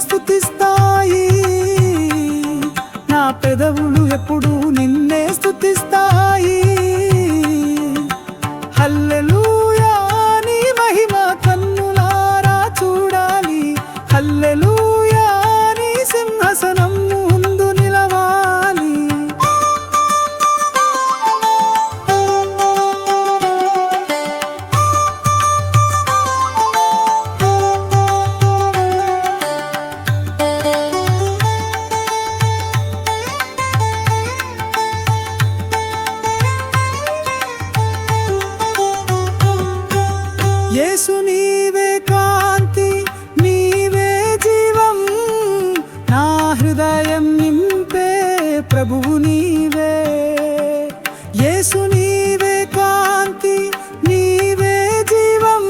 స్తుతిస్తాయి. నా పెదవులు ఎప్పుడు నిన్నే స్తుతిస్తాయి. హల్లెలూయా నీ మహిమ కన్నులారా చూడాలి. హల్లెలూయా నీ సింహాసనం ముందు నిలవాలి. యేసు నీవే కాంతి, నీవే జీవం, నా హృదయం నింపే ప్రభువు నీవే. యేసు నీవే కాంతి, నీవే జీవం,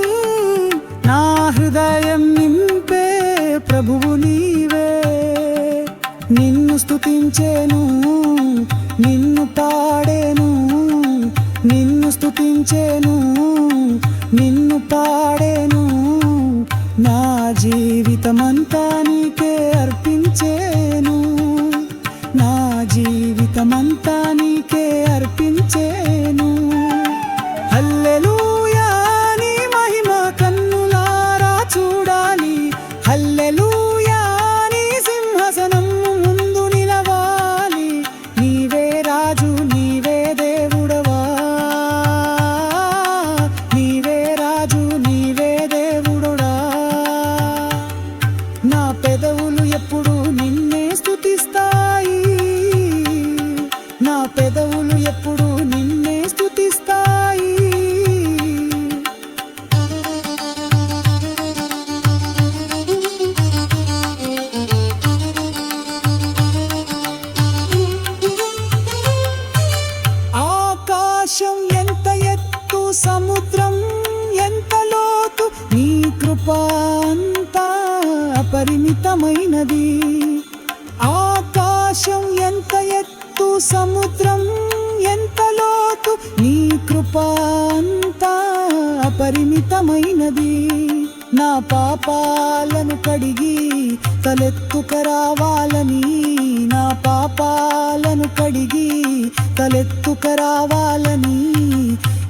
నా హృదయం నింపే ప్రభువు నీవే. నిన్ను స్తుతించేను, నిన్ను పాడేను, నిన్ను స్తుతించేను, నిన్ను పాడేను. నా జీవితమంతా నీకే అర్పించేను, నా జీవితమంతా నీకే అర్పించేను. హల్లెలూయా నీ మహిమ కన్నులారా చూడాలి. హల్లెలూయా నీ సింహాసనం ముందు నిలవాలి. నీవే రాజు, నీవే దేవుడవా, నీవే రాజు, నీవే దేవుడోడా. నా పెదవులు ఎప్పుడు నిన్నే స్తుతిస్తాయి. నా పెదవులు ఎప్పుడు నిన్నే స్తుతిస్తాయి. ఆకాశం ఎంత ఎత్తు, సముద్రం ఎంత లోతు, నీ కృప అంతా అపరిమితమైనది. ఆకాశం ఎంత ఎత్తు, సముద్రం ఎంత లోతు, నీ కృప అంతా అపరిమితమైనది. నా పాపాలను కడిగి తలెత్తుక రావాలని, నా పాపాలను కడిగి తలెత్తుక రావాలని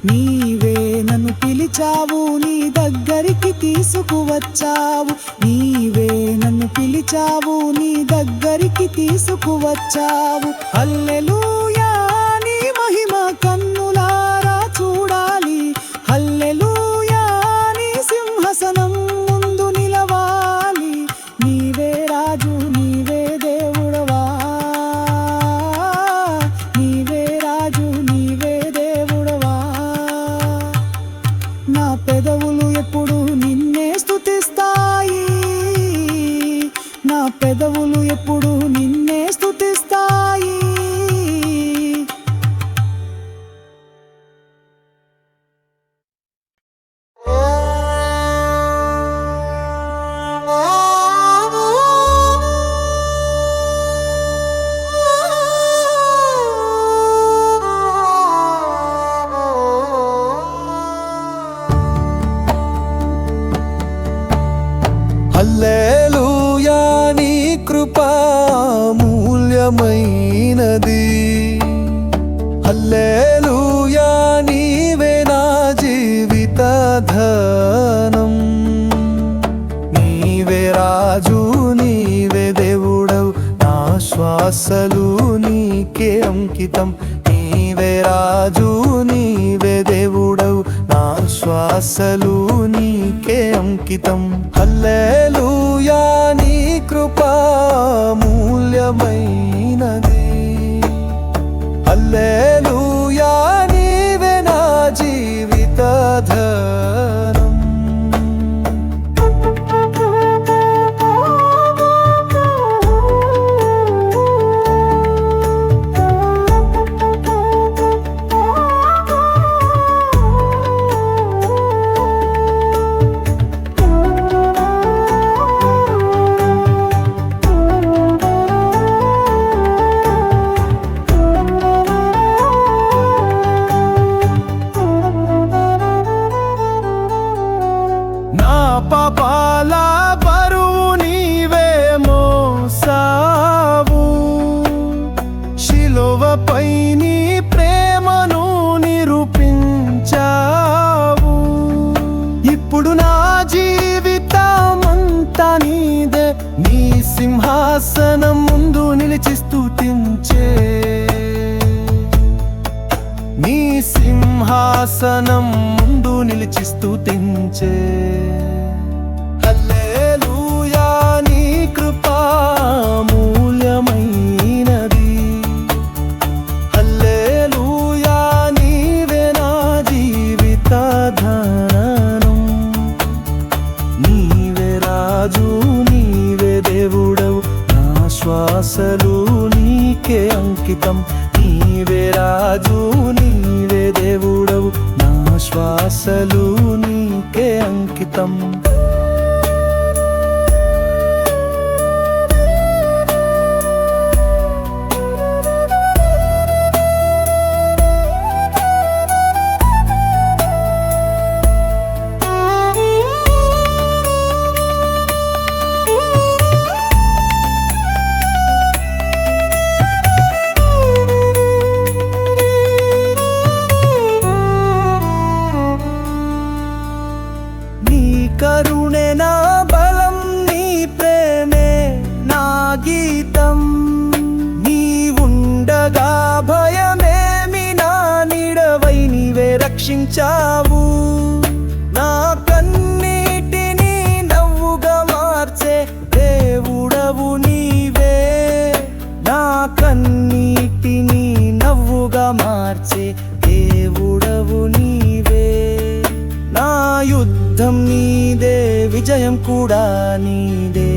నీవే నన్ను పిలిచావు, నీ దగ్గరికి తీసుకువచ్చావు. నీవే నన్ను పిలిచావు, నీ దగ్గరికి తీసుకువచ్చావు. హల్లెలూయా నీ మహిమ కన్నులారా చూడాలి. హల్లెలూయా నీ సింహాసనం ముందు నిలవాలి. నీవే రాజు, నీవే దేవుడవా, నీవే రాజు, నీవే దేవుడవా. నా పెదవులు ఎప్పుడు నిన్నే స్తుతిస్తాయి. నా పెదవులు ఎప్పుడు నిన్నే స్తుతిస్తాయి. హల్లెలూయా నీ కృపా మూల్యమైనది. హల్లెలూయా నీవే నా జీవిత ధనం. నీవే రాజు, నీవే దేవుడవు, నా శ్వాసలు నీకే అంకితం. నీవే రాజు, నీవే దేవుడవు, నా శ్వాసలు నీకే అంకితం. హల్లెలూయా నీ కృపా మూల్యమైనది. హల్లెలూయా నీవే నా జీవిత ధనం. నీ సింహాసనం ముందు నిలిచి స్తుతించే, నీ సింహాసనం ముందు నిలిచి స్తుతించే. హల్లెలూయా నీ కృపా మూల్యమైనది, హల్లెలూయా నీవే నా జీవితాధారం. నీవే రాజు నీవే దేవుడవు, నా శ్వాసలు నీకే అంకితం. నీవే రాజు నీవే దేవుడవు, నా శ్వాసలు నీకే అంకితం. కరుణే నా బలం, నీ ప్రేమే నా గీతం. నీ ఉండగా భయమేమి, నా నీడవై నీవే రక్షించావు. నా కన్నీటిని నవ్వుగా మార్చే దేవుడవు నీవే, నా కన్నీటిని నవ్వుగా మార్చే దేవుడవు నీవే. నా యుద్ధం నీదే, విజయం కూడా నీదే.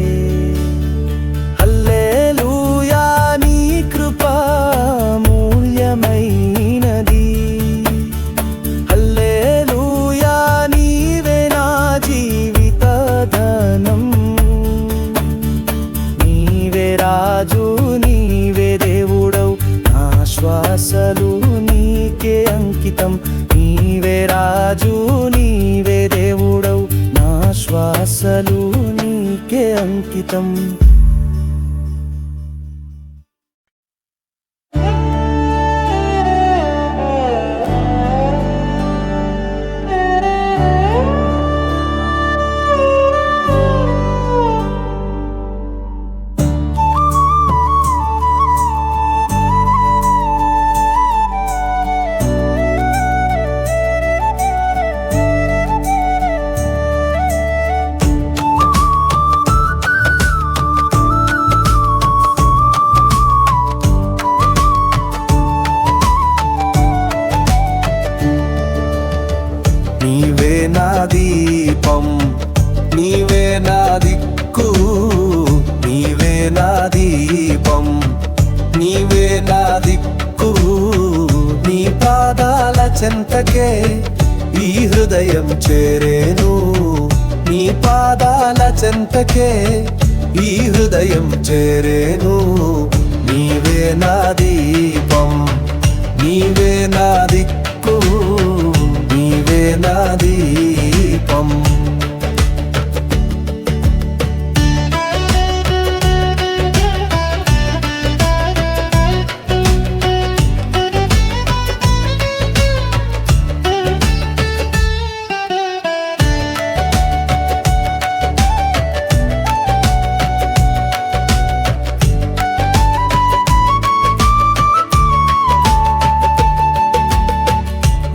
హల్లెలూయా నీ కృపా మూల్యమైనది, హల్లెలూయా నీవే నా జీవితాధారం. నీవే రాజు నీవే దేవుడవు, నా శ్వాసలు నీకే అంకితం. నీవే రాజు నీవే దేవుడవు, నా శ్వాసలు నీకే అంకితం. నీవే నా దీపం, నీవే నా దిక్కు, నీవే నా దీపం, నీవే నా దిక్కు. నీ పాదాల చెంతకే ఈ హృదయం చేరేను, నీ పాదాల చెంతకే ఈ హృదయం చేరేను. నీవే నా దీపం, నీవే నా దిక్కు, నీవే నా దీపం.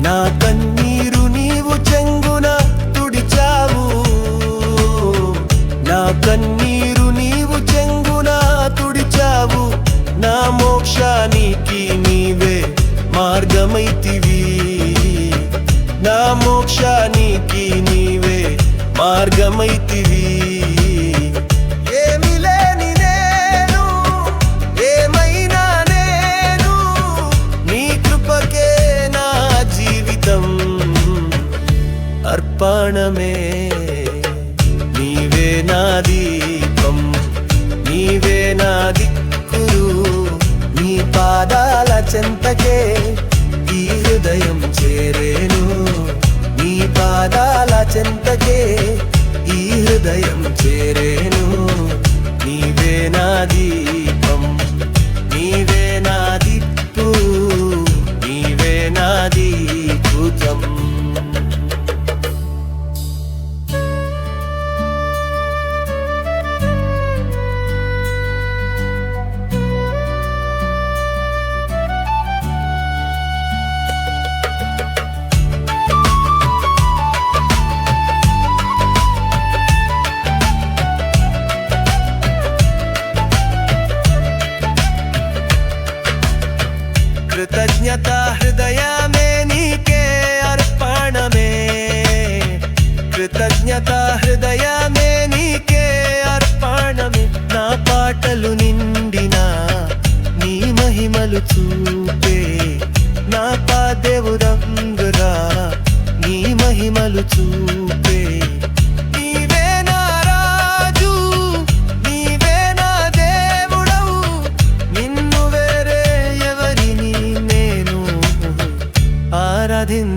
నా కన్నీరు నీవు చెంగున తుడిచావు, నా కన్నీరు నీవు చెంగున తుడిచావు. నా మోక్షానికి నీవే మార్గమైతివి, నా మోక్షానికి నీవే మార్గమైతివి. ఏమి లేని నేను, ఏమైనా నేను, నీ కృపకే నా జీవితం అర్పణమే. నీవే నా దీపం, నీవే నా దిక్కులు, నీ పాదాల చెంతకే ఈ హృదయం చేరేను, నీ పాదాల చెంతకే ఈ హృదయం చేరేను. నీవే నా దీపం, నీవే నా దిక్కు, నీవే నా దీపుతం.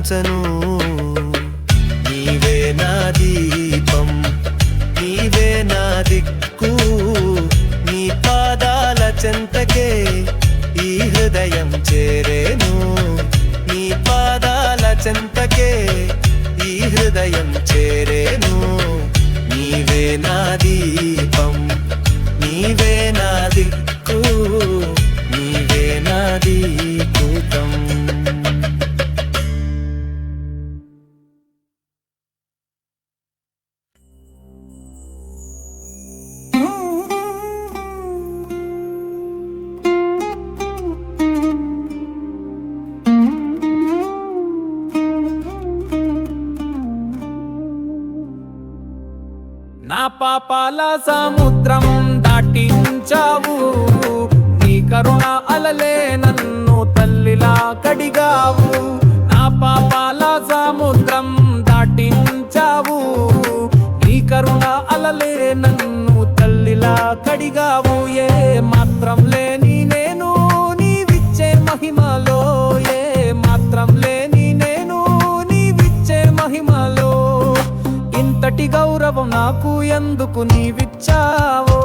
ఆరాధించను నీవే నా దీపం నీవే నా దిక్కు నీ పాదాల చెంతకే ఈ హృదయం చేరేను నీ పాదాల చెంతకే ఈ హృదయం చేరేను నీవే నా దీపం నీవే నా దిక్కు నీవే నా దీపం నా పాపాల సముద్రం దాటించావు నీ కరుణ అలలే నన్ను తల్లిలా కడిగావు నా పాపాల సముద్రం దాటించావు నీ కరుణ అలలే నన్ను తల్లిలా కడిగావు ఏ మాత్రం లేని నేను నీవిచ్చే మహిమలో ఏ మాత్రం లేని నేను నీవిచ్చే మహిమలో ఇంతటి గౌరవం నాకు ఎందుకు నీవిచ్చావో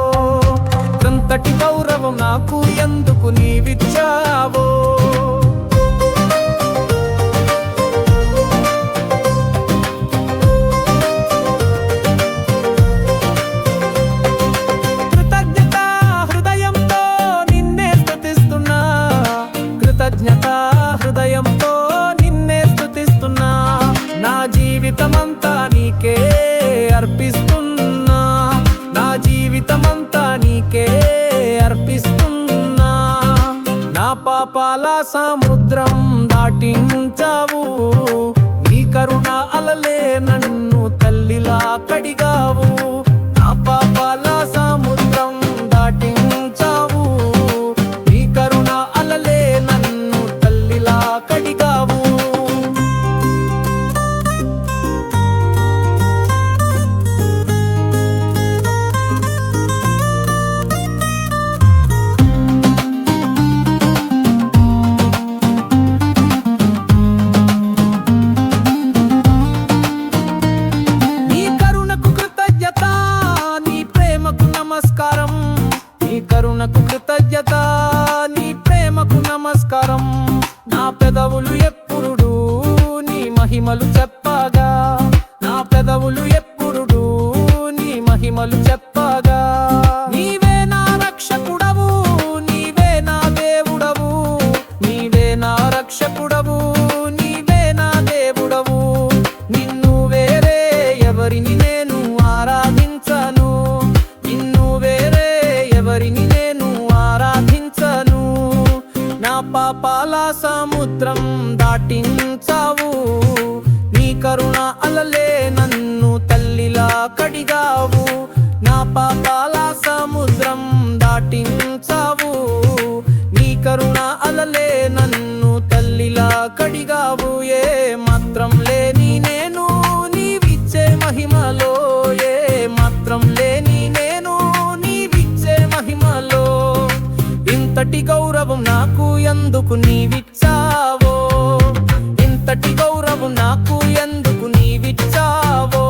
ఇంతటి గౌరవం నాకు ఎందుకు నీవిచ్చావో కృతజ్ఞత హృదయంతో నిన్నే స్తుతిస్తున్నా కృతజ్ఞత హృదయంతో నిన్నే స్తుతిస్తున్నా నా జీవితమంతా నీకే అర్పిస్తున్నా నా జీవితమంతా నీకే అర్పిస్తున్నా నా పాపాల సముద్రం దాటించావు నీ కరుణ అలలే నన్ను తల్లిలా కడిగావు నా పాపాల సముద్రం దాటించావు నీ కరుణ అలలే నన్ను తల్లిలా కడిగావు కరుణకు కృతజ్ఞత నీ ప్రేమకు నమస్కారం నా పెదవులు ఎప్పుడు నీ మహిమలు చెప్పగా నా పెదవులు ఎప్పుడు నీ మహిమలు చెప్పగా నీవే నా రక్షకుడవు నీవే నా దేవుడవు నీవే నా రక్షకుడవు నీవే నా దేవుడవు నిన్ను వేరే ఎవరిని నేను ఆరాధించను నిన్ను వేరే ఎవరిని నేను ఆరాధించను నా పాపాల సముద్రం దాటించావు నీ కరుణ అలలే నన్ను తల్లిలా కడిగావు నా పాపాల సముద్రం దాటించావు నీ కరుణ అలలే నన్ను తల్లిలా కడిగావు ఏ మాత్రం లేని నేను నీవిచ్చే మహిమలో ఏ మాత్రం లేని నేను మహిమలో ఇంతటి గౌరవం నాకు ఎందుకు నీవిచ్చావో ఇంతటి గౌరవం నాకు ఎందుకు నీవిచ్చావో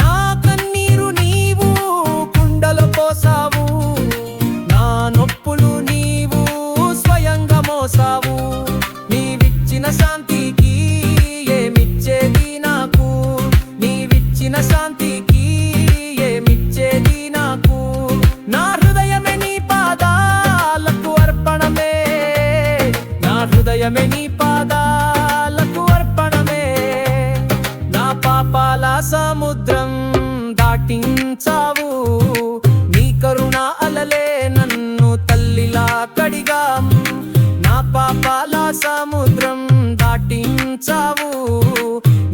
నా కన్నీరు నీవు కుండలో పోసావు నా నొప్పులు నీవు స్వయంగా మోసావు నీవిచ్చిన శాంతికి ఏమిచ్చేది నాకు నీవిచ్చిన శాంతికి ఏమిచ్చేది నాకు నా హృదయమే నీ పాదాలకు అర్పణమే నా హృదయమే నీ పాదాలకు అర్పణమే నా పాపాల సముద్రం దాటించావు నీ కరుణ అలలే నన్ను తల్లిలా కడిగా నా పాపాల సముద్రం దాటించావు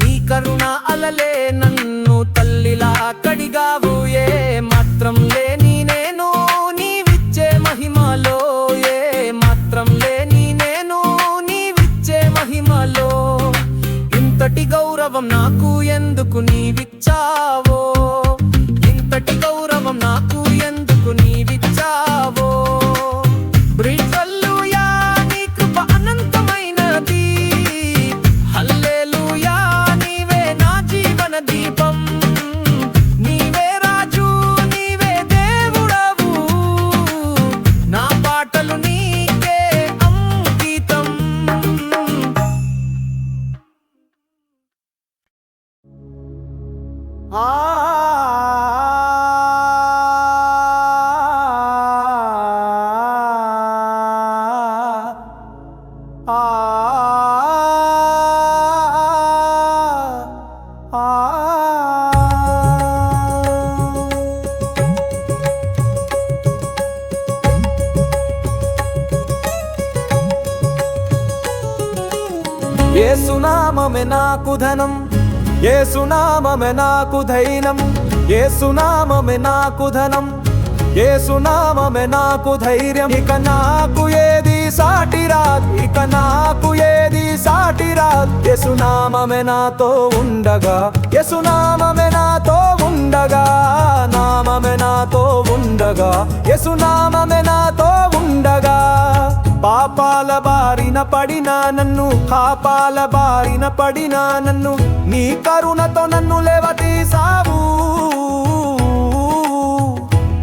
నీ కరుణ అలలే నన్ను తల్లిలా కడిగావు ఏ మాత్రం లేని నేను నీవిచ్చే మహిమలో ఏ మాత్రం లేని నేను నీవిచ్చే మహిమలో ఇంతటి గౌరవం నాకు ఎందుకు నీవిచ్చావో ఇంతటి ఆ యేసునామమే నాకు ధనం, యేసునామమే నాకు ధైర్యం, యేసునామమే నాకు ధనం, యేసునామమే నాకు ధైర్యం. ఇక నాకు ఏది సాటి రాదు, ఇక నాకు ఏది సాటి రాదు. యేసునామమే నాతో ఉండగా, యేసునామమే నాతో ఉండగా, నామమే నాతో ఉండగా, యేసునామమే నాతో ఉండగా. పాపాల బారిన పడినా నన్ను, పాపాల బారిన పడినా నన్ను, నీ కరుణతో నన్ను లేవతీసావు,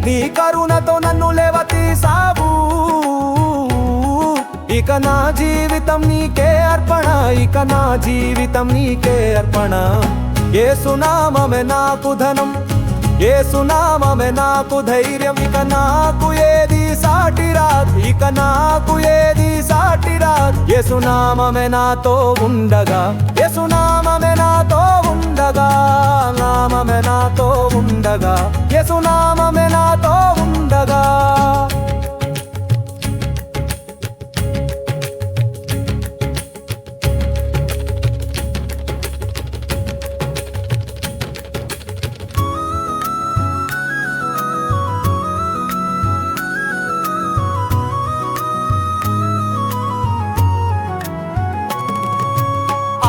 నీ కరుణతో నన్ను లేవతీసావు. ఇక నా జీవితం నీకే అర్పణ, ఇక నా జీవితం నీకే అర్పణ. యేసునామమే నాకు ధనం, యేసునామమే నాకు ధైర్యం. ఇక నాకు ఏది సాటి రాదు, ఇక నాకు ఏది సాటి రాదు. యేసునామమే నాతో ఉండగా, యేసునామమే నాతో ఉండగా, నామమే నాతో ఉండగా, యేసునామమే నాతో ఉండగా.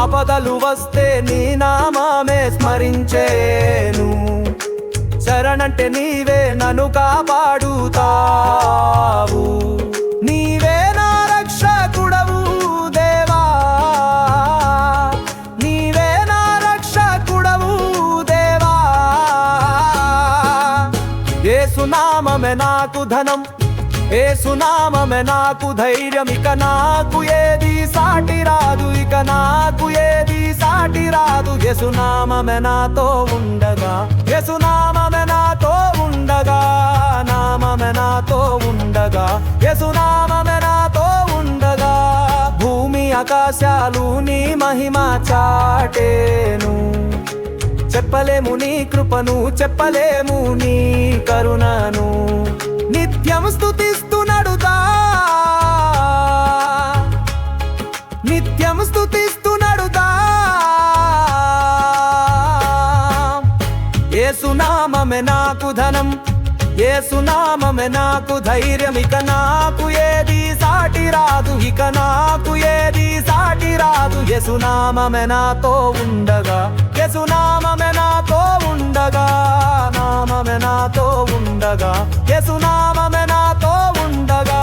ఆపదలు వస్తే నీ నామమే స్మరించేను, శరణంటే నీవే నన్ను కాపాడుతావు. నీవే నా రక్షకుడవు దేవా, నీవే నా రక్షకుడవు దేవా. యేసునామమే నాకు ధనం, యేసునామమే నాకు ధైర్యం. ఇక నాకు ఏది సాటి రాదు, ఇక నాకు ఏది సాటి రాదు. యేసునామమే నాతో ఉండగా, యేసునామమే నాతో ఉండగా, నామమే నాతో ఉండగా, యేసునామమే నాతో ఉండగా. భూమి ఆకాశాలు నీ మహిమ చాటేను, చెప్పలేము నీ కృపను, చెప్పలేము నీ కరుణను. నిత్యం స్తుతిస్తూ నడుదా, నిత్యం స్తుతిస్తూ నడుదా. యేసునామమే నాకు ధనం, యేసునామమే నాకు ధైర్యం. ఇక నాకు ఏది సాటి రాదు, ఇక నాకు ఏది సాటి రాదు. యేసునామమే నాతో ఉండగా, యేసునామమే నాతో ఉండగా, నామమే నాతో ఉండగా, యేసునామమే నాతో ఉండగా.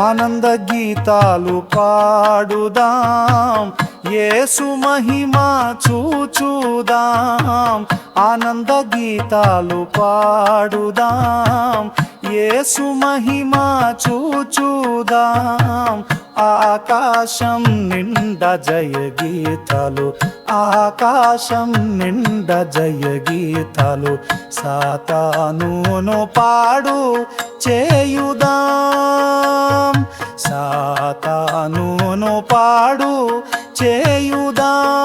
ఆనంద గీతాలు పాడుదాం, యేసు మహిమ చూచుదాం. ఆనంద గీతాలు పాడుదాం, యేసు మహిమ చూచుదాం. ఆకాశం నిండా జయ గీతాలు, ఆకాశం నిండా జయ గీతాలు. సాతానును పాడు చేయుదాం, సాతానును పాడు చేయుదాం.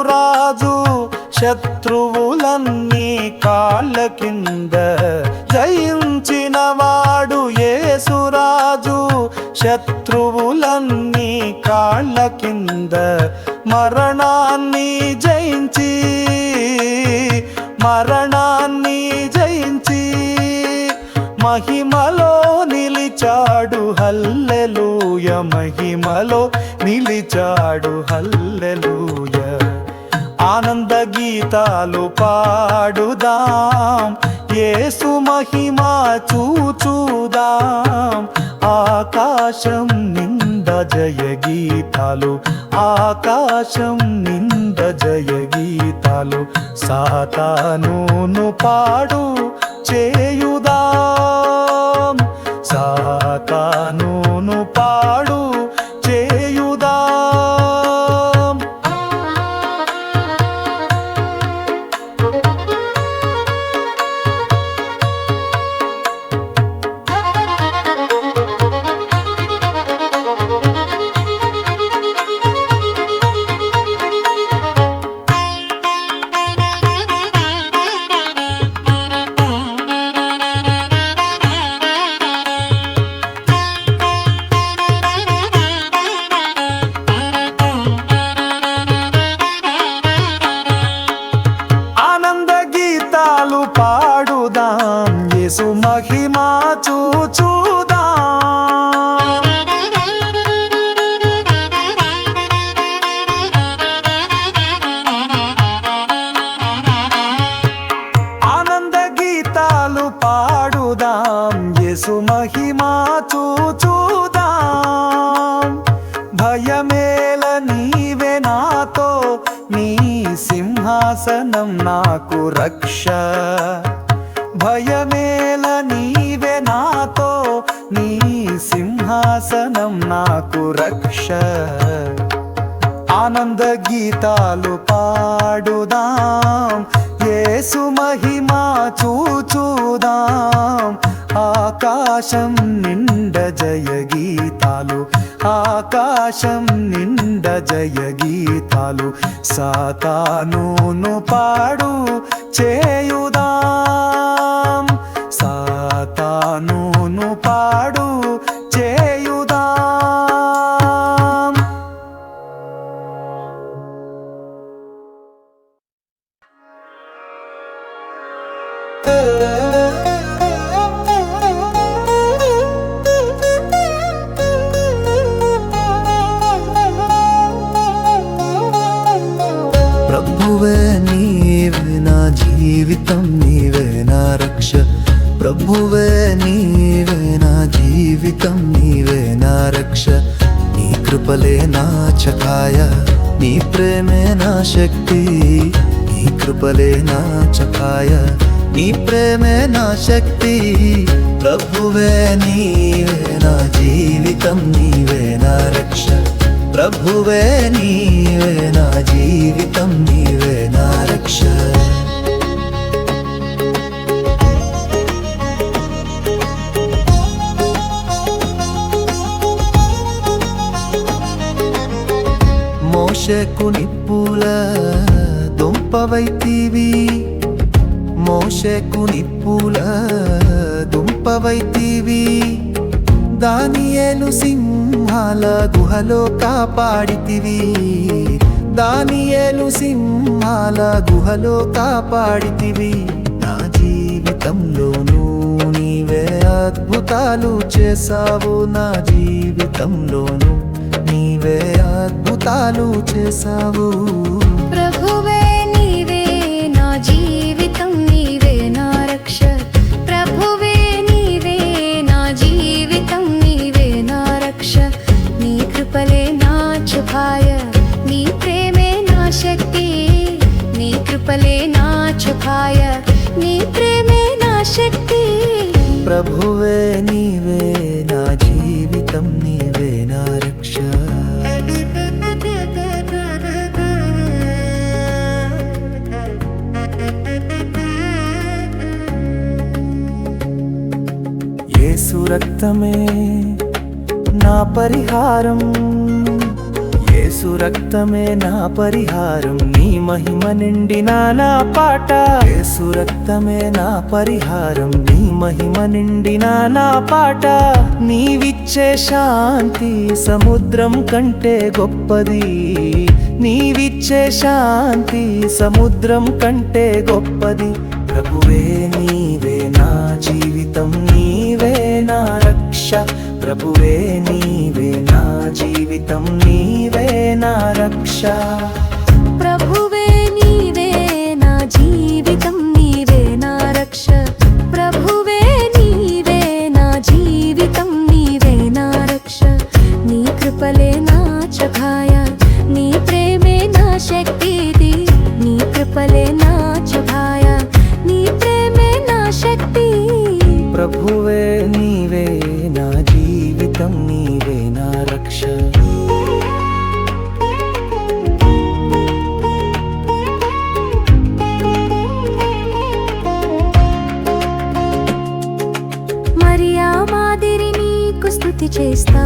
యేసురాజు శత్రువులన్నీ కాళ్ళ కింద జయించినవాడు యేసురాజు శత్రువులన్నీ కాళ్ళ కింద మరణాన్ని జయించి మహిమలో నిలిచాడు హల్లెలూయ మహిమలో నిలిచాడు హల్లెలూయ ఆనంద గీతాలు పాడుదాం యేసు మహిమా చూచుదాం ఆకాశం నింద జయ గీతాలు ఆకాశం నింద జయ గీతాలు సాతానును పాడు చేయుదాం సాతానును పాడు చేయుదాం పాడుదాం యేసు మహిమా చూచుదాం ఆనంద గీతాలు పాడుదాం యేసు మహిమా చూచుదాం భయమేల నీవే నాతో నీ సింహాసనం నాకు రక్ష భయమేల నీవే నాతో నీ సింహాసనం నాకు రక్ష ఆనంద గీతాలు పాడుదాం యేసు మహిమా చూచుదాం ఆకాశం నిండ జయ గీతాలు ఆకాశం నిండ జయ గీతాలు సాతానును పాడు చేయుదాం సాతానును పాడు చేయుదాం ప్రభువే నీవే నా జీవితం నీవే నా రక్ష ప్రభువే నీవే నా జీవితం నీవే నా రక్ష నీ కృపలే నా చకాయ నీ ప్రేమే నా శక్తి నీ కృపలే నా చకాయ నీ ప్రేమే నా శక్తి ప్రభువే నీవే నా జీవితం నీవే నా రక్ష ప్రభువే నీవే నా జీవితం నీవే నా రక్ష మోషేకు నిప్పుల దుంపవైతివి మోషేకు నిప్పుల దుంపవైతివి దానియేలు సింహాల గుహలో కాపాడితివి దానియేలు సింహాల గుహలో కాపాడితివి నా జీవితంలోనూ నీవే అద్భుతాలు చేసావు నా జీవితంలోనూ నీవే అద్భుతాలు చేసావు ప్రభువే నీవే నా జీవితం నీవే నా రక్ష ప్రభువే నీవే నా జీవితం నీవే నా రక్ష నీ కృపలే నా చుభాయ నీ ప్రేమే నా శక్తి నీ కృపలే నా చుభాయ నీ ప్రేమే నా శక్తి ప్రభువే నీవే నా జీవితం నీవే నా రక్ష యేసు రక్తమే నా పరిహారం యేసు యేసు రక్తమే నా పరిహారం, నీ మహిమ నిండిన నా పాట. యేసు రక్తమే నా పరిహారం, నీ మహిమ నిండిన నా పాట. నీవిచ్చే శాంతి సముద్రం కంటే గొప్పది, నీవిచ్చే శాంతి సముద్రం కంటే గొప్పది. ప్రభువే నీవే నా జీవితం, నీవే నా రక్ష. ప్రభువే నీవే నా జీవితం, నీవే నా రక్ష. ప్రభువే నీవే నా జీవితం, నీవే నా రక్ష. ప్రభువే నీవే నా జీవితం, నీవే నా రక్ష. నీ కృపలే నా చభాయ, నీ ప్రేమే నా శక్తిది. నీ కృపలే నా చభాయ, నీ ప్రేమే నా శక్తి. ప్రభువే నీవే నా జీవితం, నీవే నా రక్ష. మరియా మాదిరి నీకు స్తుతి చేస్తా,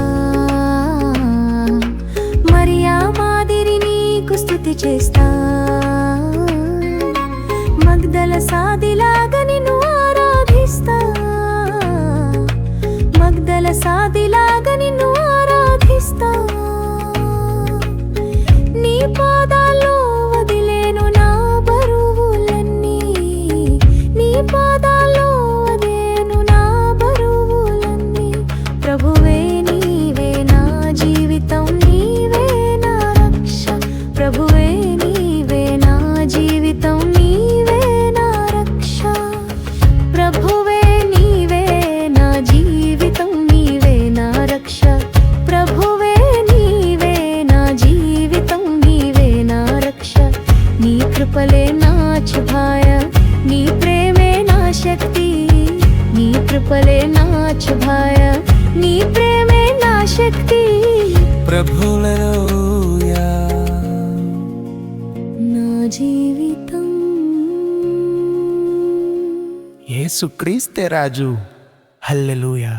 మరియా మాదిరి నీకు స్తుతి చేస్తా. మగ్దల సాదిలాగా నిన్ను ఆరాధిస్తా, మగ్దల సాదిలాగా నిన్ను ఆరాధిస్తా. నీ పాదాల్లో వదిలేను నా బరువులన్నీ, నీ పాదాల్లో వదిలేను నా బరువులన్నీ. ప్రభువే నీవే నా జీవితం, నీవే నా రక్ష. ప్రభువే నీవే నా జీవితం, నీవే నా రక్ష. ప్రభువే నీవే నా జీవితం, నీవే నా రక్ష. ప్రభువే నీవే నా జీవితం, నీవే నా రక్ష. నీ కృపలే నా శుభాయ, నీ ప్రేమే నా శక్తి. నీ కృపలే నా శుభాయ, నీ ప్రేమే నా శక్తి. ప్రభులలోయా నా జీవితం యేసుక్రీస్తే రాజు. హల్లెలూయా.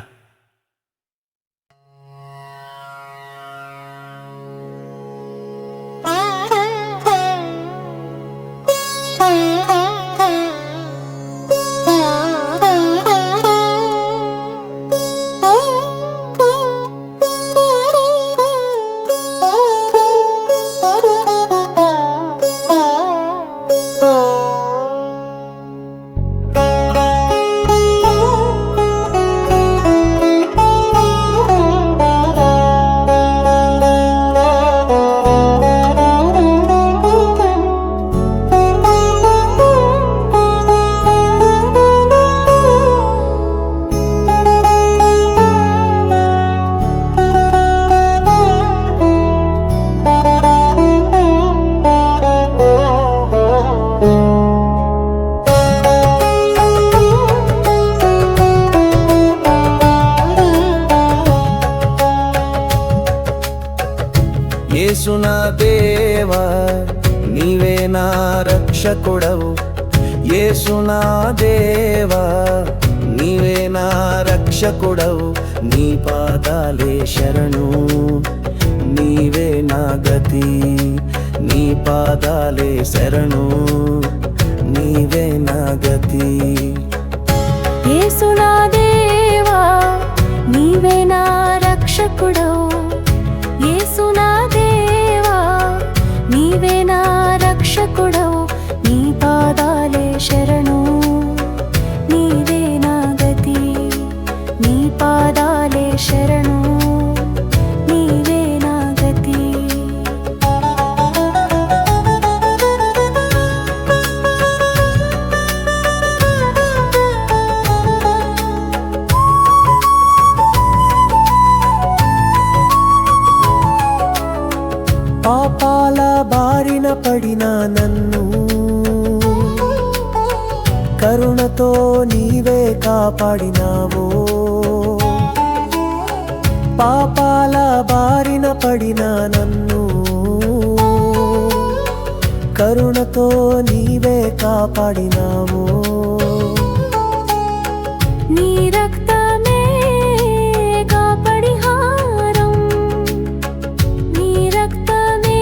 యేసు నా దేవా, నీవే నా రక్షకుడవు. యేసు నా దేవా, నీవే నా రక్షకుడవు. నీ పాదాలే శరణు, నీవే నా గతి. నీ పాదాలే శరణు, నీవే నా గతి. యేసు నా దేవా, నీవే నా రక్షకుడవు. యేసు నా దేవా, నీవే నా రక్షకుడవు. నీ పాదాలే శరణు, నీవే నా గతి. నీ పాదాలే శరణు, నీవే నా గతి. పాపాల బారిన పడిన నన్ను కరుణతో నీవే కాపాడినావో. పాపాల బారిన పడిన నన్ను కరుణతో నీవే కాపాడినావో. నీ రక్తమే కాపరిహారం, నీ రక్తమే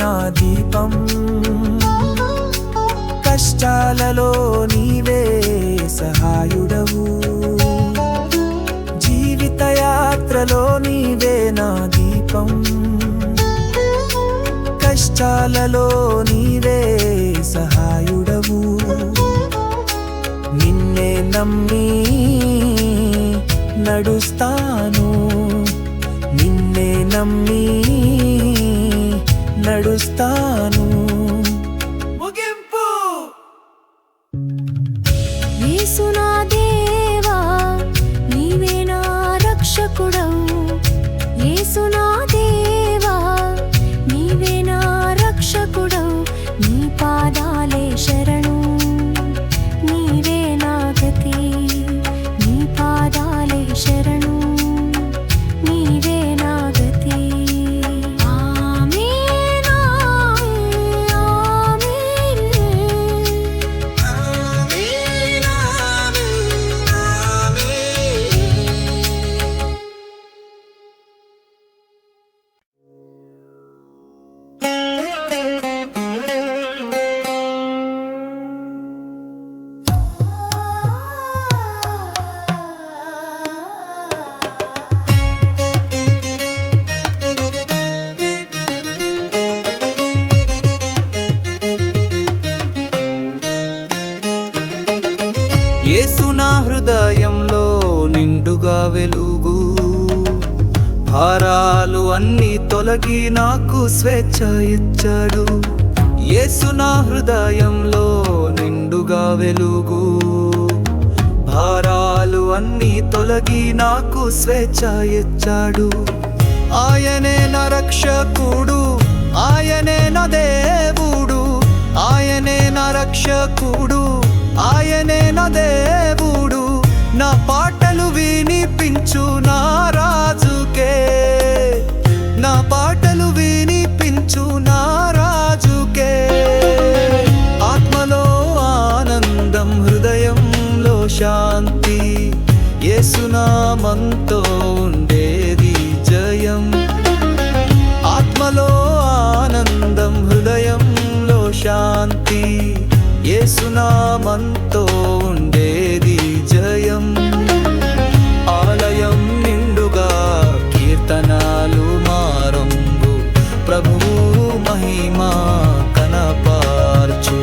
నా దీపం, కష్టాలలో నీవే సహాయుడవు, జీవిత యాత్రలో నీవే నా దీపం, కష్టాలలో నీవే సహాయుడవు. నిన్నే నమ్మి నడుస్తాను, నిన్నే నమ్మి నడుస్తాను. ముగింపు. యేసు నా దేవా నీవే నా రక్షకుడవు, యేసు నా దేవా నీవే నా రక్షకుడవు, నీ పాదాలే శరణు, నీవే నా గతి, నీ పాదాలే శరణు, నీవే నా గతి. ఆమేన్ ఆమేన్ ఆమేన్ ఆమేన్. యేసు నా హృదయంలో నిండుగా వెలుగు, భారాలు అన్నీ తొలగి నాకు స్వేచ్ఛ ఇచ్చాడు. యేసు నా హృదయంలో నిండుగా వెలుగు, భారాలు అన్నీ తొలగి నాకు స్వేచ్ఛ ఇచ్చాడు. ఆయనే నా రక్షకుడు, ఆయనే నా దేవుడు, ఆయనే నా రక్షకుడు, ఆయనే నా దేవుడు. నా పాటలు వినిపించు నా రాజుకే, నా పాటలు వినిపించు నా రాజుకే. ఆత్మలో ఆనందం, హృదయంలో శాంతి, యేసునామంతో ఉండేది జయం. ఆత్మలో ఆనందం, హృదయంలో శాంతి, యేసునామంతో ఉండేది జయం. ఆలయం నిండుగా కీర్తనాలు మారంగు, ప్రభువు మహిమా కనపార్చు.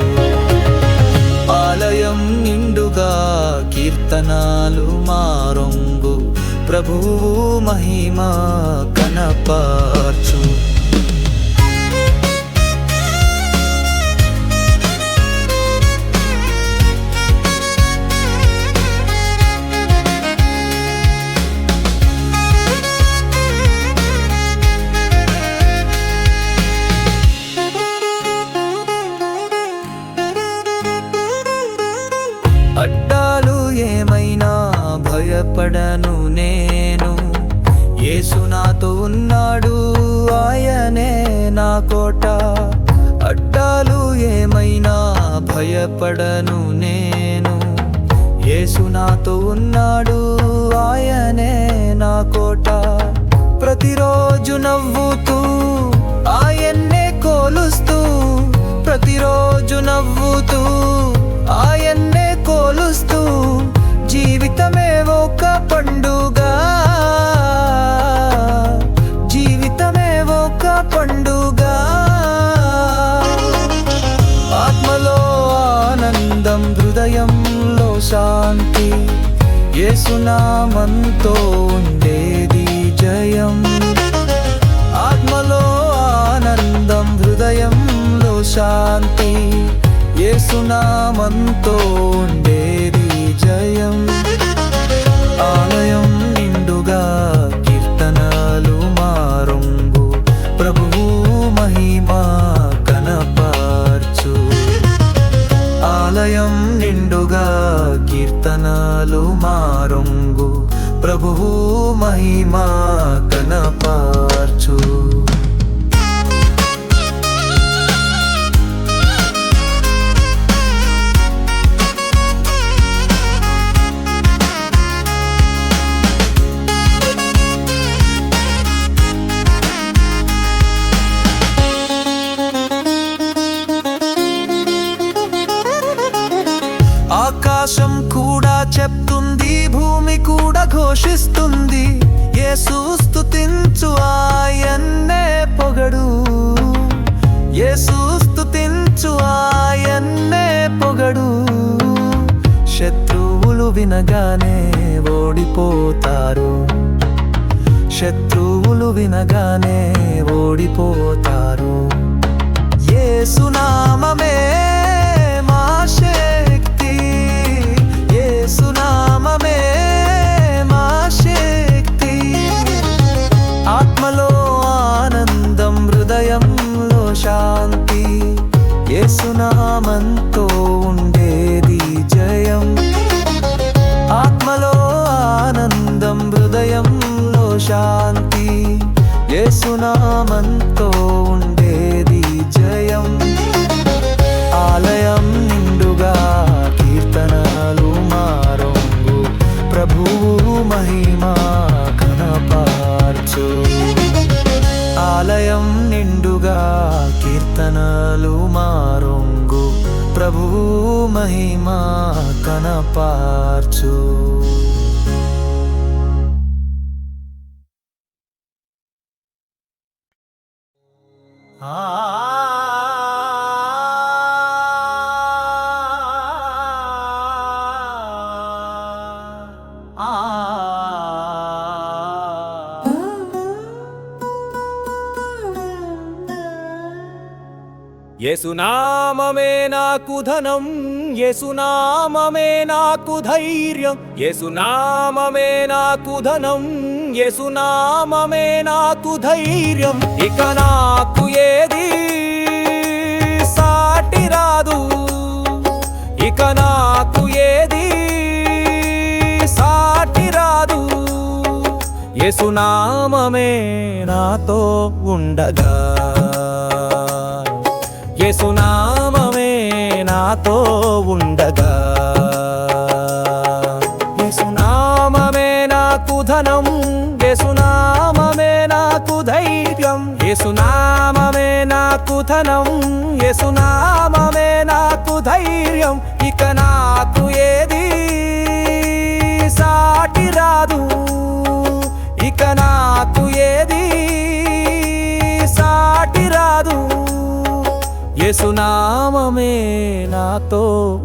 ఆలయం నిండుగా కీర్తనాలు మారంగు, ప్రభువు మహిమా కనపార్చు. అడ్డాలు ఏమైనా భయపడను నేను, యేసు నాతో ఉన్నాడు, ఆయనే నా కోట. అడ్డాలు ఏమైనా భయపడను నేను, యేసు నాతో ఉన్నాడు, ఆయనే నా కోట. ప్రతిరోజు నవ్వుతూ ఆయన్నే కోలుస్తూ, ప్రతిరోజు నవ్వుతూ ఆయన్నే కోలుస్తూ, జీవితమే ఒక పండుగ, జీవితమే ఒక పండుగ. ఆత్మలో ఆనందం, హృదయంలో శాంతి, యేసునామంతో ఉండేది జయం. ఆత్మలో ఆనందం, హృదయంలో శాంతి, యేసునామంతో ఉండేది జయం. ఆలయం నిండుగా కీర్తనలు మారంగు, ప్రభువు మహిమా కనపార్చు. ఆలయం నిండుగా కీర్తనలు మారంగు, ప్రభువు మహిమా కనపార్చు. వినగానే ఓడిపోతారు, శత్రువులు వినగానే ఓడిపోతారు. యేసునామమే మా శక్తి, యేసునామమే మా శక్తి. ఆత్మలో ఆనందం, హృదయంలో శాంతి, యేసునామంతో ఉండేది జయం. ఆత్మలో ఆనందం, హృదయంలో శాంతి, యేసునామంతో ఉండేది జయం. ఆలయం నిండుగా కీర్తనలు మారొంగు, ప్రభువు మహిమ కనపర్చు. ఆలయం నిండుగా కీర్తనలు మారొంగు, ప్రభువు మహిమ కనపర్చు. యేసునామమే నాకు ధనం, యేసునామమే నాకు ధైర్యం, యేసునామమే నాకు ధనం, యేసునామమే నాకు ధైర్యం. ఇక నాకు ఏది సాటి రాదు, ఇక నాకు ఏది సాటి రాదు. యేసునామమే నాతో ఉండగా, యేసునామమే నాతో ఉండగా. యేసునామమే నాకు ధనం, యేసునామమే నాకు ధైర్యం, యేసునామమే నాకు ధనం, యేసునామమే నాకు ధైర్యం. ఇక నాకు ఏది సాటి రాదు, ఇక నాకు ఏది సాటి రాదు. యేసునామమే నాతో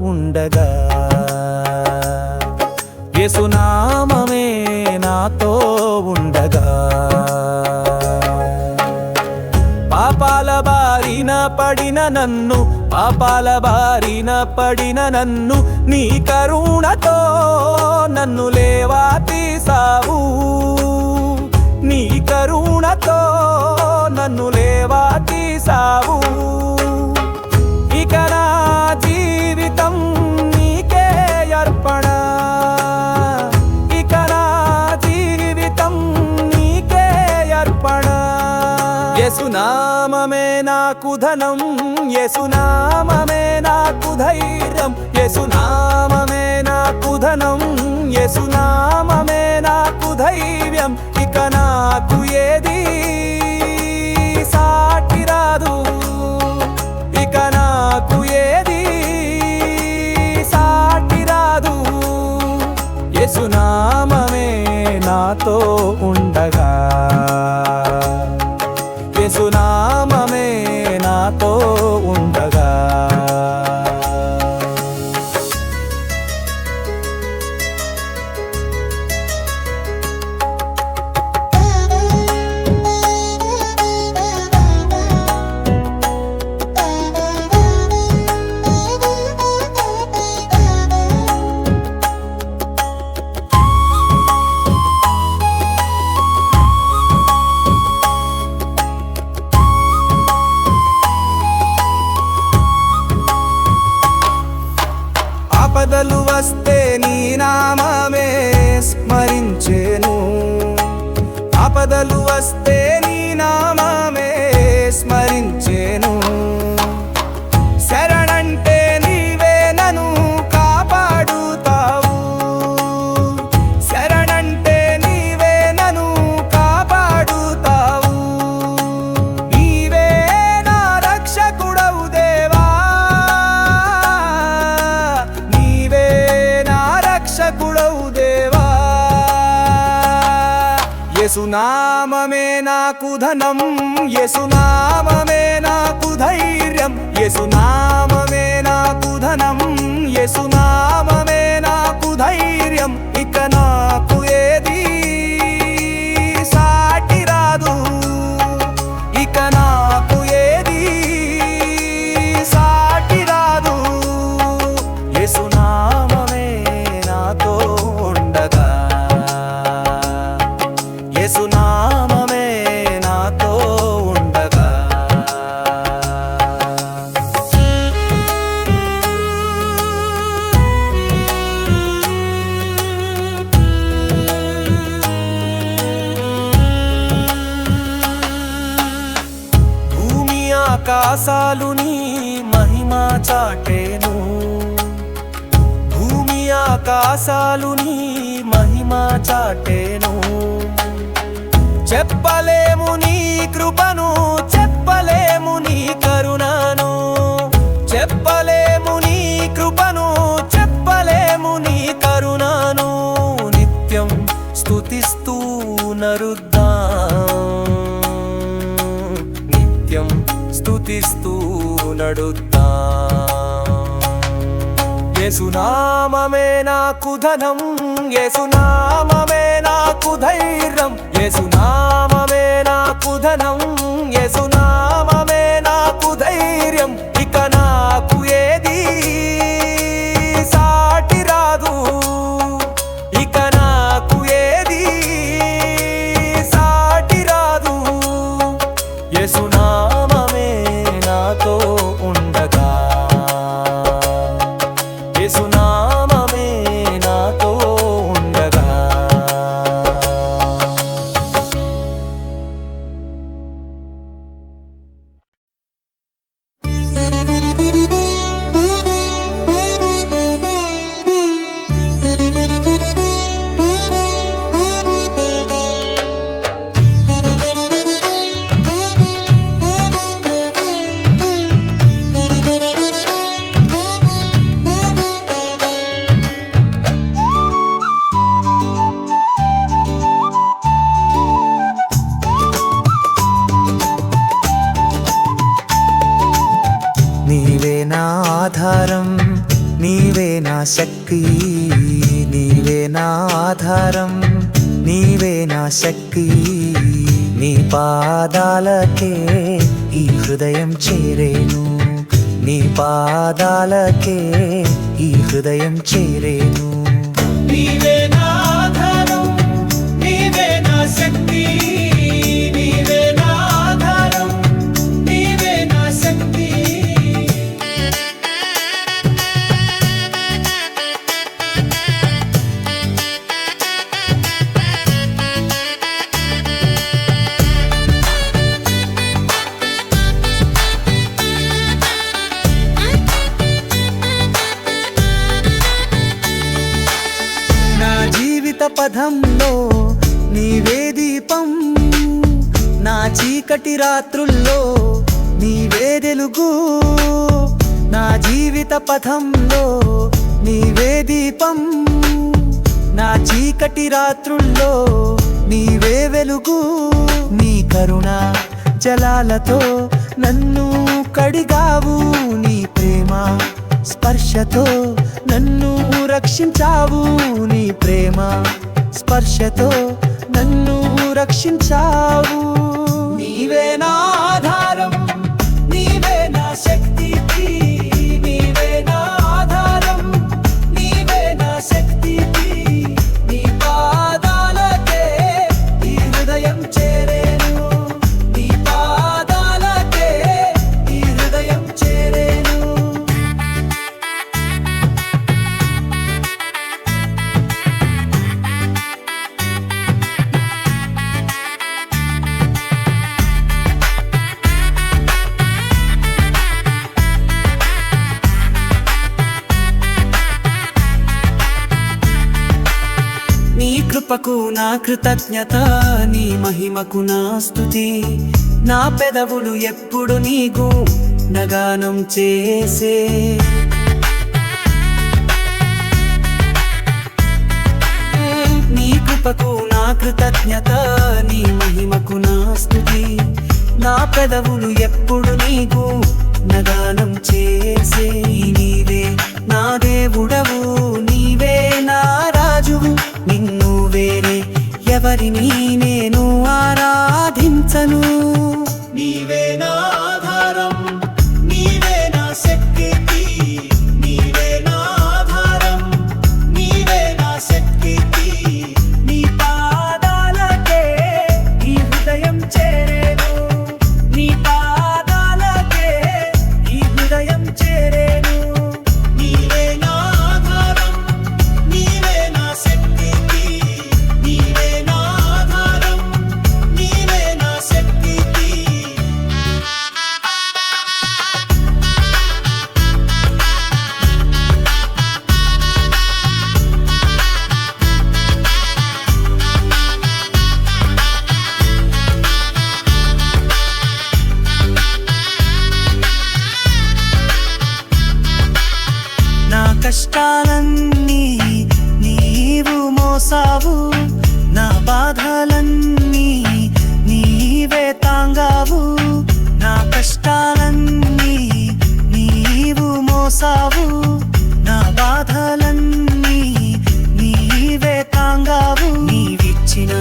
ఉండగా, యేసునామమే నాతో ఉండగా. పాపాల బారిన పడిన నన్ను, పాపాల బారిన పడిన నన్ను నీ కరుణతో నన్ను లేవా తీసావు, నీ కరుణతో నన్ను లేవా తీసావు. ఇక నా జీవితం నీకే అర్పణ, ఇక నా జీవితం నీకే అర్పణ. యేసునామమే నాకు ధనం, యేసునామమే నాకు ధైర్యం, యేసునామమే నాకు ధనం, యేసునామమే నాకు ధైర్యం. ఇక నాకు ఏది సాటి రాదు, ఇక నాకు ఏది సాటి రాదు. యేసునామమే నాతో ఉండగా, యేసునామమే నాతో ఉండగా. ఆపదలు వస్తే నీ నామమే స్మరించేను, ఆపదలు వస్తే నీ నామమే స్మరించేను. శరణంటే నీవే నన్ను కాపాడుతావు, శరణంటే నీవే నన్ను కాపాడుతావు. నీవే నా రక్షకుడవు దేవా, నీవే నా రక్షకుడవు దేవా. యేసునామమే నాకు ధనం, యేసునామమే నాకు ధైర్యం, యేసునామమే నాకు ధనం, యేసునామమే నాకు ధైర్యం ఇక నాకు ఏది సాటి రాదు ఇక నాకు ఏది సాటి రాదు యేసునామమే నాతో ఉండగా యేసునామమే నాతో ఉండగా భూమి ఆకాశాలు నీ మహిమ చాటేను భూమి ఆకాశాలు నీ మహిమ చాటేను చెప్పలేము నీ కృపను చెప్పలేము నీ కరుణను చెప్పలేము నీ కృపను చెప్పలేము నీ కరుణను నిత్యం స్తుతిస్తూ నరుద్దాం నిత్యం స్తుతిస్తూ నడుద్దాం యేసునామమే నాకు ధనం యేసునామమే నాకు ధైర్యం యేసునామమే నాకు ధనం యేసునామమే నాకు ధైర్యం ఇక నాకు ఏది సాటి రాదు ఇక నాకు ఏది సాటి రాదు యేసునామమే నాతో ఉండగా యేసునామమే నాతో ఉండగా నీవే నా ఆధారం నీవే నా శక్తి నీవే నా ఆధారం నీవే నా శక్తి నీ పాదాలకే ఈ హృదయం చేరేను నీ పాదాలకే ఈ హృదయం చేరేను నీవే నా ఆధారం నీవే నా శక్తి నీవే నా ఆధారం నీవే నా శక్తి నా జీవిత పథంలో నీవే దీపం నా చీకటి రాత్రుల్లో నీవే వెలుగు నా జీవిత పథంలో నీవే దీపం నా చీకటి రాత్రుల్లో నీవే వెలుగు నీ కరుణ జలాలతో నన్ను కడిగావు నీ ప్రేమ స్పర్శతో నన్ను రక్షించావు నీ ప్రేమ స్పర్శతో నన్ను రక్షించావు నీవే నా ఆధారం నీవే నా శక్తి నీవే నా ఆధారం నీవే నా శక్తి నీ పాదాలకే ఈ హృదయం చేరేను నీ పాదాలకే ఈ హృదయం చేరేను నీ కృపకు నా కృతజ్ఞత నీ మహిమకు నా స్తుతి నా పెదవులు ఎప్పుడు నీకు నగానం చేసే నీ కృపకు నా కృతజ్ఞత నీ మహిమకు నా స్తుతి నా పెదవులు ఎప్పుడు నీకు నగానం చేసే నీవే నా దేవుడవు నీవే నా రాజువు, నిన్ను వేరే ఎవరిని నేను ఆరాధించను. నీవే నా ఆధారం, నీవే నా శక్తి, నీవే నా ఆధారం, నీవే నా శక్తి. నీ పాదాలకే ఈ హృదయం చేరేను, నీ పాదాలకే ఈ హృదయం చేరేను. నీవే నా ఆధారం, నీవే నా శక్తి, నీవే నా ఆధారం, నీవే నా శక్తి. నా కష్టాలన్నీ నీవు మోసావు, నా బాధలన్నీ నీవే తాంగావు. నా కష్టాలన్నీ నీవు మోసావు, నా బాధలన్నీ నీవే తాంగావు. నీవిచ్చిన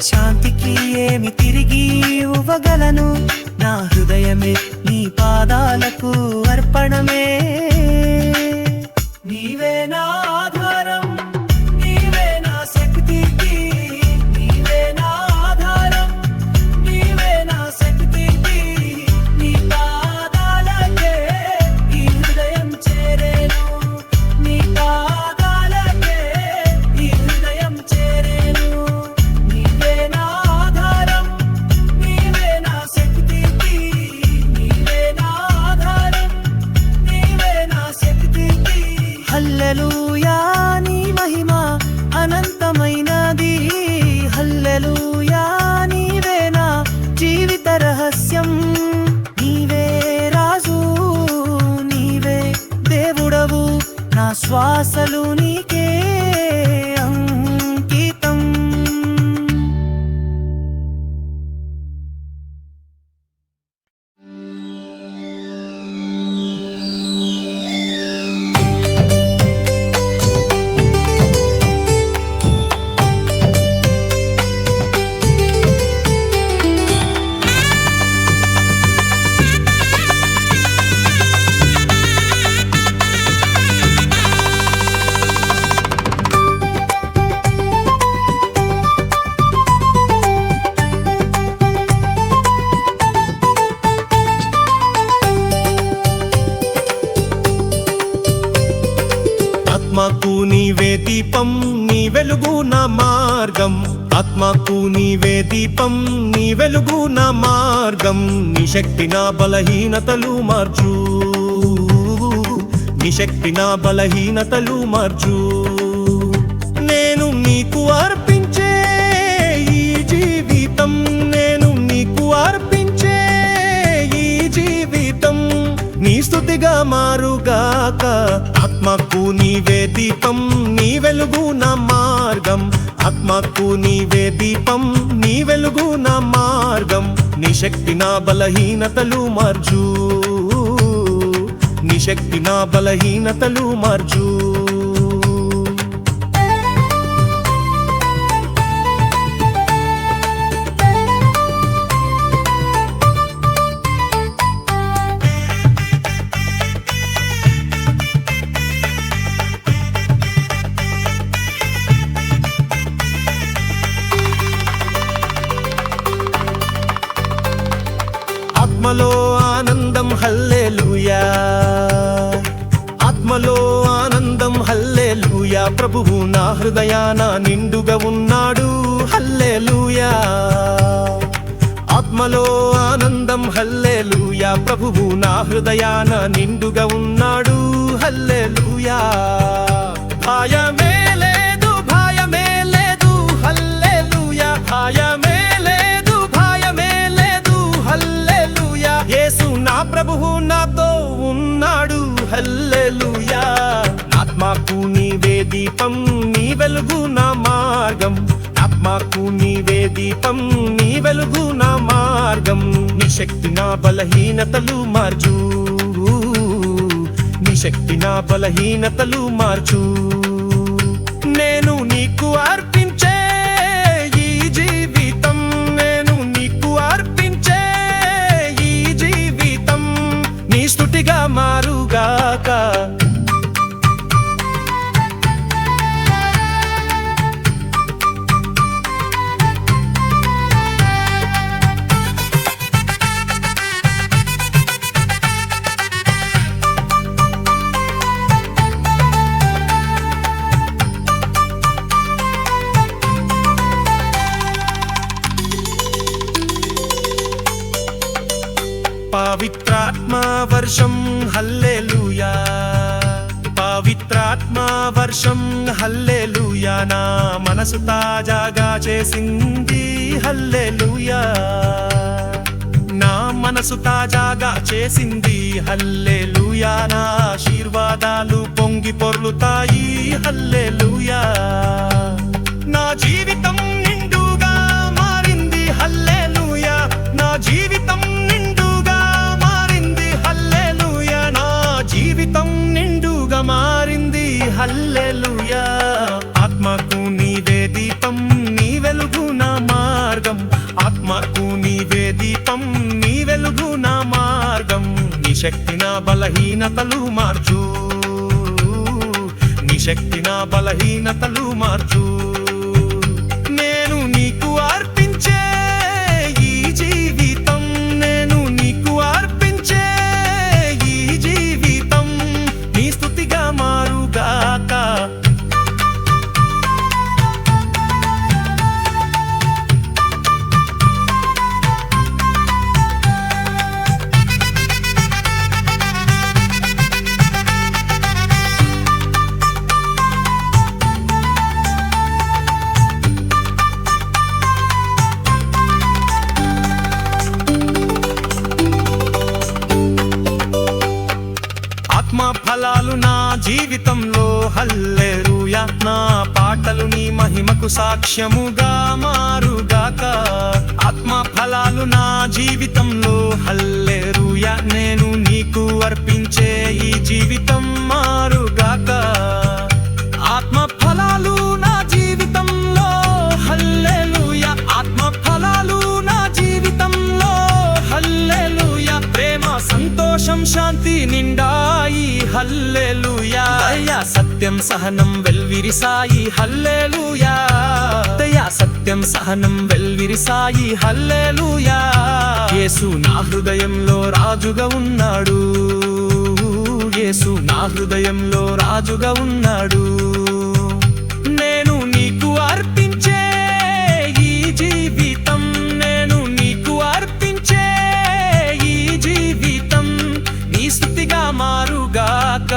శాంతికి ఏమి తిరిగి ఇవ్వగలను, నా హృదయమే నీ పాదాలకు అర్పణమే. నీవే నా ఆధారం, నీవే నా శక్తి, నీవే నా ఆధారం, నీవే నా శక్తి. నీ పాదాలకే ఈ హృదయం చేరేను, నీ పాదాలకే ఈ హృదయం చేరేను. నీవే నా ఆధారం, నీవే నా శక్తి, నీవే నా ఆధారం, నీవే నా శక్తి. హల్లెలూయా, నీ మహిమ అనంతమైనది. హల్లెలూయా, నీవే నా జీవిత రహస్యం. నీవే రాజు, నీవే దేవుడవు, నా శ్వాసలు నీకే అంకితం. ఆత్మకు నీవే దీపం, నీ వెలుగు నా మార్గం. ఆత్మకు నీవే దీపం, నీ వెలుగు నా మార్గం. నీ శక్తి నా బలహీనతలు మార్చు, నీ శక్తి నా బలహీనతలు మార్చు. నేను నీకు అర్పించే ఈ జీవితం, నేను నీకు అర్పించే ఈ జీవితం నీ స్తుతిగా మారుగాక. ఆత్మకు నీవే దీపం, నీ వెలుగు నా మార్గం. ఆత్మకు నీవే దీపం, నీ వెలుగు నా మార్గం. నీ శక్తి నా బలహీనతలు మార్చు, నీ శక్తి నా బలహీనతలు మార్చు. ఆత్మలో ఆనందం హల్లెలూయా, ఆత్మలో ఆనందం హల్లెలూయా. ప్రభువు నా హృదయాన నిండుగా ఉన్నాడు హల్లెలూయా. ఆత్మలో ఆనందం హల్లెలూయా. ప్రభువు నా హృదయాన నిండుగా ఉన్నాడు హల్లెలూయా. భయమే లేదు, భయమే లేదు హల్లెలూయా. భయమే లేదు, భయమే లేదు హల్లెలూయా. యేసు నా ప్రభువు నాతో ఉన్నాడు హల్లెలూయా. ఆత్మకు నీవే దీపం, నీ వెలుగు నా మార్గం. ఆత్మకు నీవే దీపం, నీ వెలుగు నా మార్గం. నీ శక్తి నా బలహీనతలు మార్చు, నీ శక్తి నా బలహీనతలు మార్చు. నీకు అర్పించే ఈ జీవితం, నేను నీకు అర్పించే ఈ జీవితం నీ స్తుతిగా మారుగాక. పవిత్రాత్మా వర్షం హల్లెలూయా, పవిత్రాత్మా వర్షం హల్లెలూయా, నా మనసు తాజాగా చేసింది హల్లెలూయా, నా మనసు తాజాగా చేసింది హల్లెలూయా, నా ఆశీర్వాదాలు పొంగి పొర్లుతాయి హల్లెలూయా, నా జీవితం నిండుగా మారింది హల్లెలూయా, నా జీవితం నిండుగా మారింది హల్లెలూయా. ఆత్మకు నీవే దీపం, నీ వెలుగు నా మార్గం, ఆత్మకు నీవే దీపం, నీ వెలుగు నా మార్గం, నీ శక్తి నా బలహీనతలు మార్చు, నీ శక్తి నా బలహీనతలు మార్చు. నేను నీకు అర్పించే ఈ జీవితం, నేను నీకు అర్పించే ఈ జీవితం నీ స్తుతిగా మారుగాక. ఆత్మ ఫలాలు నా జీవితంలో హల్లెలూయా, నా పాటలు నీ మహిమకు సాక్ష్యముగా మారుగాక. ఆత్మ ఫలాలు నా జీవితంలో హల్లెలూయా, నేను నీకు అర్పించే ఈ జీవితం మారుగాక. ఆత్మ ఫలాలు నా జీవితంలో హల్లెలూయా, ఆత్మ ఫలాలు నా జీవితంలో హల్లెలూయా, ప్రేమ సంతోషం శాంతి నిండాయి హల్లెలూయా, దయా సత్యం సహనం వెల్విరిసాయి హల్లెలూయా, దయా సత్యం సహనం వెల్విరిసాయి హల్లెలూయా. యేసు నా హృదయంలో రాజుగా ఉన్నాడు, యేసు నా హృదయంలో రాజుగా ఉన్నాడు, నేను నీకు అర్పించే ఈ జీవితం, నేను నీకు అర్పించే ఈ జీవితం నీ స్తుతిగా మారుగాక.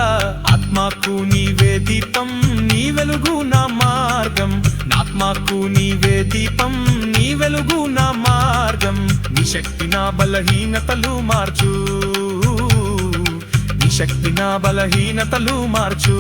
ఆత్మకు నీవే దీపం, నీ వెలుగు నా మార్గం, ఆత్మకు నీవే దీపం, నీ వెలుగు నా మార్గం, నీ శక్తి నా బలహీనతలు మార్చు, నీ శక్తి నా బలహీనతలు మార్చు.